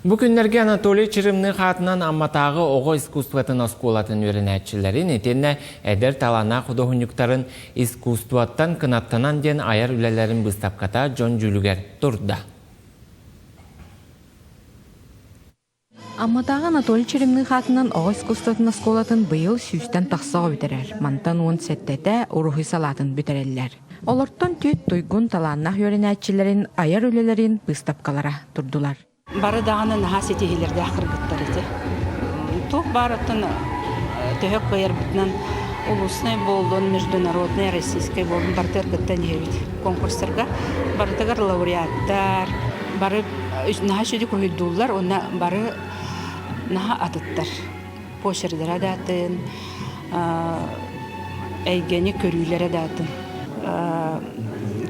Бу күннерге Анатолий Черемных атынан амматағы оғы искусстватын осколатын өрінәтчілерін етенне әдер талана художниктарын искусстваттан кынаттанан ден аяр үлелерін бұстапката Джон Жүлігер тұрды. Амматағы Анатолий Черемных атынан оғы искусстватын осколатын бұйыл сүйістен тақсығы бітерер. Мантан он сәттәті ұрухи салатын бітерелер. Оларттан түйт тұйгун таланнақ өрінәтчілерін аяр үлелерін бұстапкалара тұрдылар. Бары дағаны наға сетегелерді ақырғыттар еті. Тоқ барыттың төхек қайыр бұтынан улусный болдың, международный, российский болдың бартыр күттен ебет конкурстарға. Бартығар лауреаттар, бары наға сөйді көйдулар, оны бары наға атыттар. Почердер адатын, әйгені көрүйлер адатын.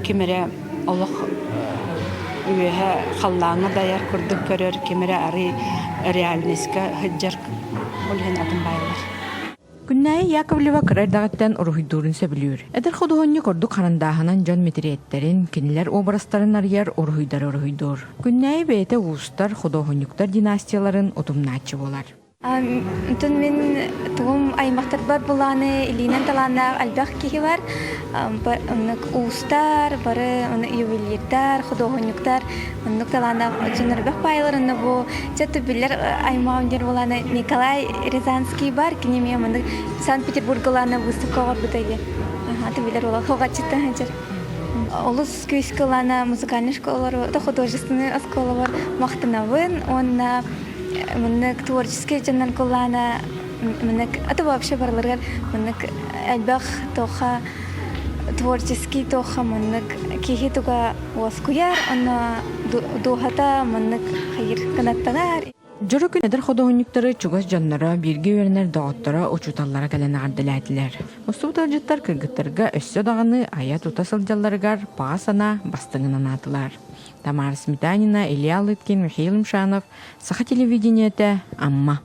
Кемері олық үйеге қаллаңы даяр күрдік көрер, кемері әрі реальнеске хыджар олген атын байлар. Күннәйі Яковлева кырайдағыттан ұрухидурын сөбілер. Әдір құдығынны көрді қарындағынан жон метриеттерін, кенілер обрастарын арияр ұрухидар. Күннәйі бәйті ұлыстар, құдығынниктар династияларын ұтымнатчы болар. Тун мен тугум аймактар бар буланы илинен таланнак албак кихи бар. Устар, бары ювелирдар, художниктар, оннук таланнак жонорбак байларына бу. Жаты билер аймагындер буланы Николай Рязанский бар, кинеме мында Санкт-Петербургланы выставка бар бутайы. Аты билер ола хогачыттан ханчар. Олус күйскалана музыкальный школалар, да художественный школа бар. Мактанавын, он منك تورجسكي جنن كلنا منك أتوقع بشيء برلرجال منك البخ توخا تورجسكي توخا منك كيه توكا واسكويار أنا دوهتا منك خير كانت تنار. Жөрі күнедер құдығынниктары чугас жаннара бірге өрінер дағыттара ұчуталлара кәлені ардыләділер. Мұсту ұталжыттар кіргіттарға өссі дағаны аят ұтасылжаларығар пағасана бастыңынан атылар. Тамара Сметанина, Илья Лыткин, Михаил Мшанов, Саха телевидениеті, Амма.